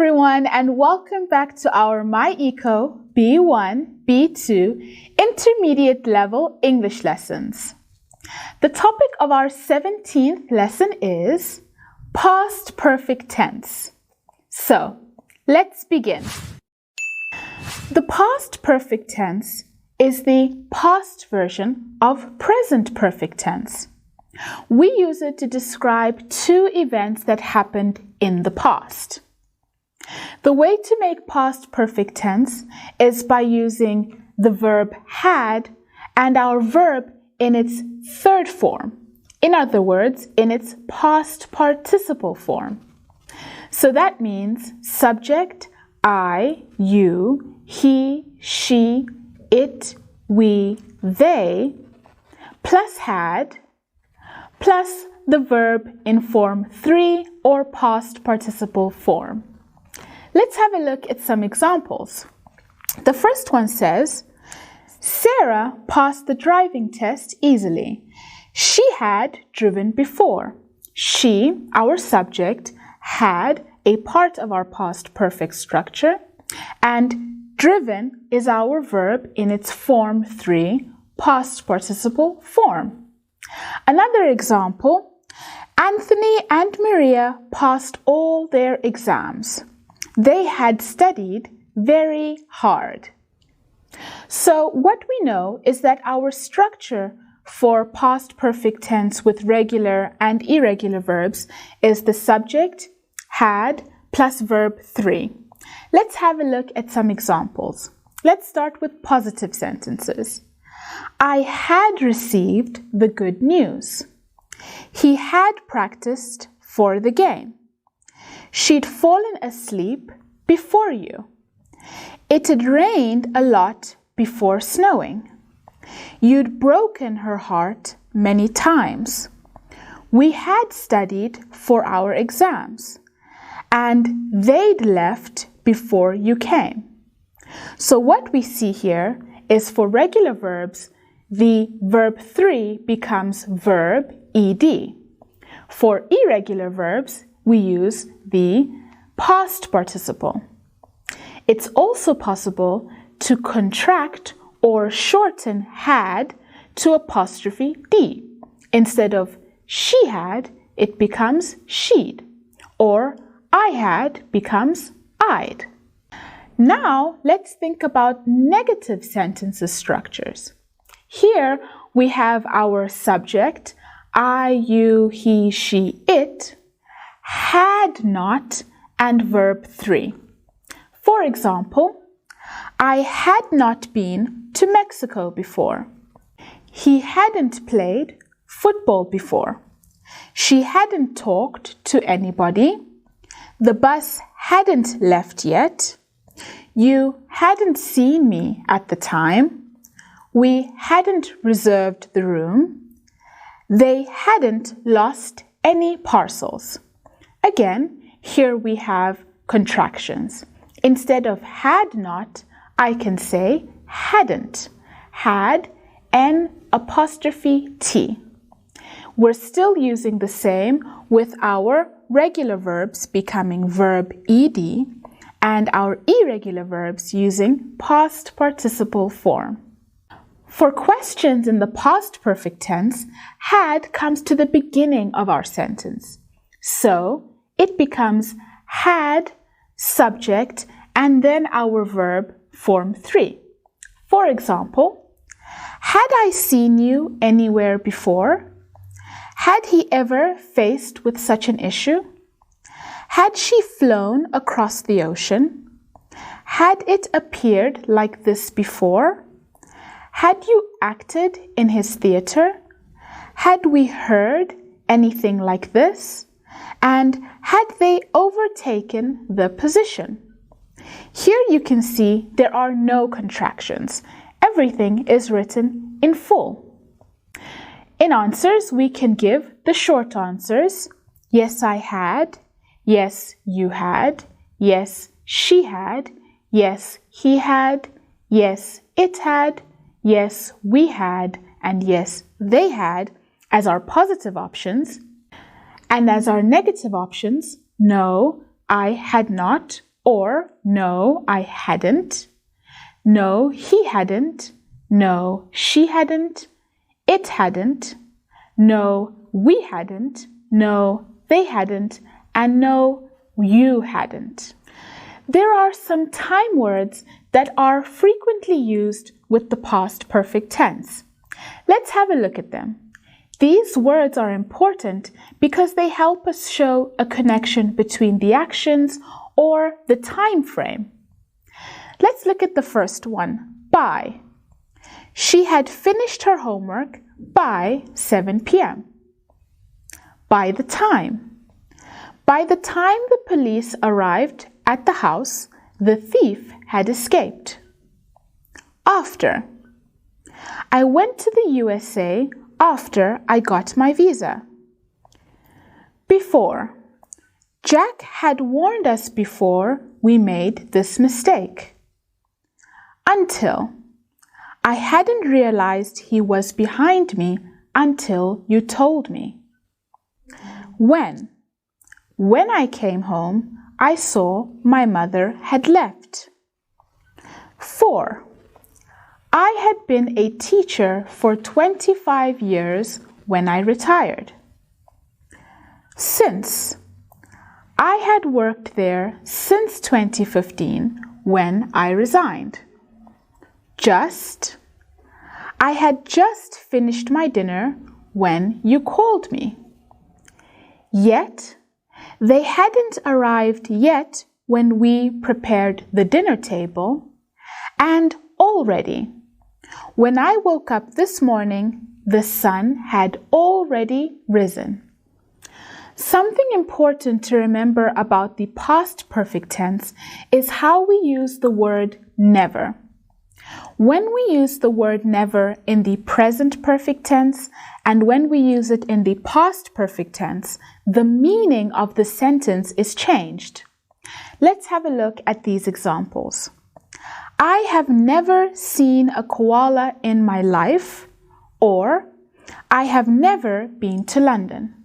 everyone, and welcome back to our MyEco B1, B2 Intermediate Level English lessons. The topic of our 17th lesson is past perfect tense. So, let's begin. The past perfect tense is the past version of present perfect tense. We use it to describe two events that happened in the past. The way to make past perfect tense is by using the verb had and our verb in its third form. In other words, in its past participle form. So that means subject, I, you, he, she, it, we, they, plus had, plus the verb in form 3 or past participle form. Let's have a look at some examples. The first one says, Sarah passed the driving test easily. She had driven before. She, our subject, had a part of our past perfect structure, and driven is our verb in its form 3, past participle form. Another example, Anthony and Maria passed all their exams. They had studied very hard. So what we know is that our structure for past perfect tense with regular and irregular verbs is the subject, had, plus verb 3. Let's have a look at some examples. Let's start with positive sentences. I had received the good news. He had practiced for the game. She'd fallen asleep before you. It had rained a lot before snowing. You'd broken her heart many times. We had studied for our exams, and they'd left before you came. So what we see here is for regular verbs, the verb 3 becomes verb ed. For irregular verbs, we use the past participle. It's also possible to contract or shorten had to apostrophe d. Instead of she had, it becomes she'd, or I had becomes I'd. Now, let's think about negative sentences structures. Here, we have our subject, I, you, he, she, it, had not, and verb 3. For example, I had not been to Mexico before. He hadn't played football before. She hadn't talked to anybody. The bus hadn't left yet. You hadn't seen me at the time. We hadn't reserved the room. They hadn't lost any parcels. Again, here we have contractions. Instead of had not, I can say hadn't. Had, N apostrophe T. We're still using the same with our regular verbs becoming verb ed and our irregular verbs using past participle form. For questions in the past perfect tense, had comes to the beginning of our sentence. So it becomes had, subject, and then our verb form 3. For example, had I seen you anywhere before? Had he ever faced with such an issue? Had she flown across the ocean? Had it appeared like this before? Had you acted in his theater? Had we heard anything like this? And had they overtaken the position? Here you can see there are no contractions. Everything is written in full. In answers, we can give the short answers. Yes, I had. Yes, you had. Yes, she had. Yes, he had. Yes, it had. Yes, we had. And yes, they had as our positive options. And as our negative options, no, I had not, or no, I hadn't, no, he hadn't, no, she hadn't, it hadn't, no, we hadn't, no, they hadn't, and no, you hadn't. There are some time words that are frequently used with the past perfect tense. Let's have a look at them. These words are important because they help us show a connection between the actions or the time frame. Let's look at the first one, by. She had finished her homework by 7 p.m. By the time. By the time the police arrived at the house, the thief had escaped. After. I went to the USA after I got my visa. Before. Jack had warned us before we made this mistake. Until. I hadn't realized he was behind me until you told me. When. When I came home, I saw my mother had left. For. I had been a teacher for 25 years when I retired. Since. I had worked there since 2015 when I resigned. Just. I had just finished my dinner when you called me. Yet. They hadn't arrived yet when we prepared the dinner table. And already. When I woke up this morning, the sun had already risen. Something important to remember about the past perfect tense is how we use the word never. When we use the word never in the present perfect tense and when we use it in the past perfect tense, the meaning of the sentence is changed. Let's have a look at these examples. I have never seen a koala in my life, or I have never been to London.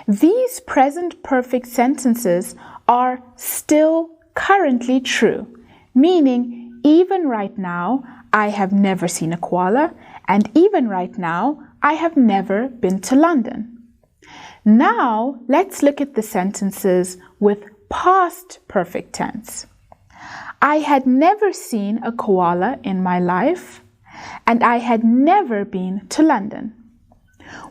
These present perfect sentences are still currently true, meaning even right now, I have never seen a koala, and even right now, I have never been to London. Now, let's look at the sentences with past perfect tense. I had never seen a koala in my life, and I had never been to London.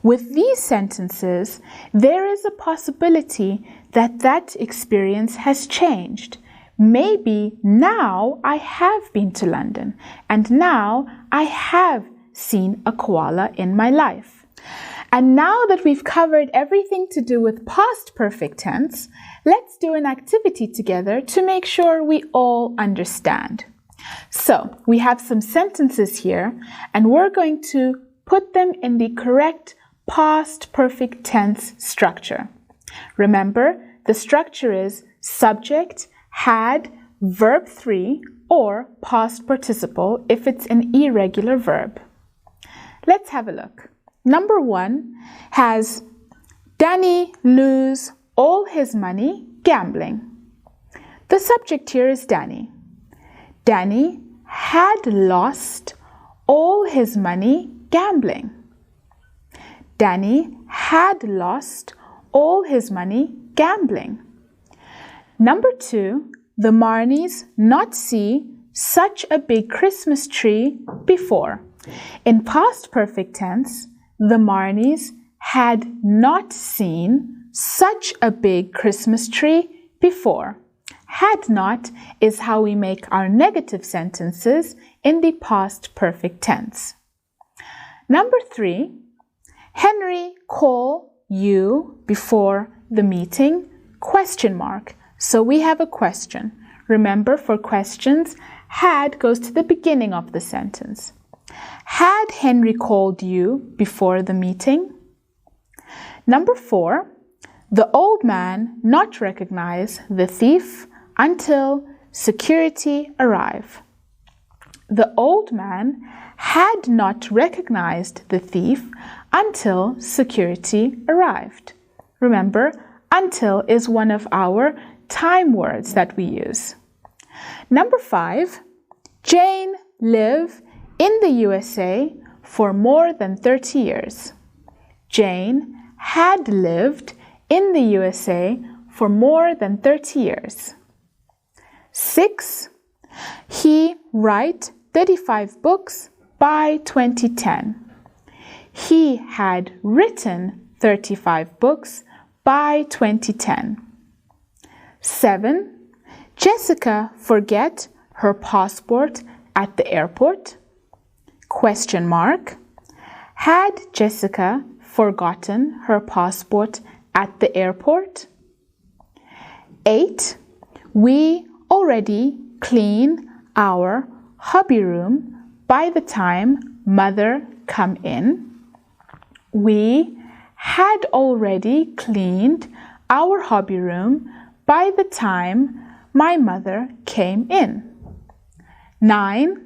With these sentences, there is a possibility that that experience has changed. Maybe now I have been to London, and now I have seen a koala in my life. And now that we've covered everything to do with past perfect tense, let's do an activity together to make sure we all understand. So, we have some sentences here, and we're going to put them in the correct past perfect tense structure. Remember, the structure is subject, had, verb 3, or past participle if it's an irregular verb. Let's have a look. Number 1 has Danny lose all his money gambling. The subject here is Danny. Danny had lost all his money gambling. Danny had lost all his money gambling. Number 2, the Marnies not see such a big Christmas tree before. In past perfect tense, the Marnies had not seen such a big Christmas tree before. Had not is how we make our negative sentences in the past perfect tense. Number 3, Henry call you before the meeting, ? So we have a question. Remember, for questions, had goes to the beginning of the sentence. Had Henry called you before the meeting? Number 4, the old man not recognize the thief until security arrive. The old man had not recognized the thief until security arrived. Remember, until is one of our time words that we use. Number 5, Jane lived in the USA for more than 30 years. Jane had lived in the USA for more than 30 years. 6, he wrote 35 books by 2010. He had written 35 books by 2010. 7, Jessica forgot her passport at the airport? Question mark. Had Jessica forgotten her passport at the airport? 8, we already cleaned our hobby room by the time Mother come in. We had already cleaned our hobby room by the time my mother came in. 9,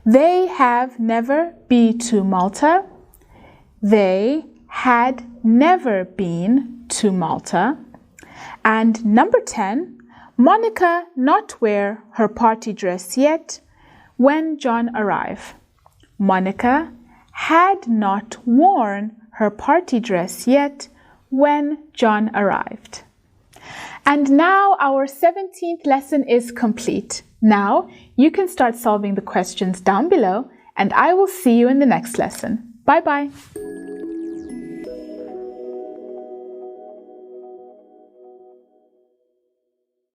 they have never been to Malta. They had never been to Malta. And number 10, Monica not wear her party dress yet when John arrived. Monica had not worn her party dress yet when John arrived. And now our 17th lesson is complete. Now you can start solving the questions down below, and I will see you in the next lesson. Bye-bye.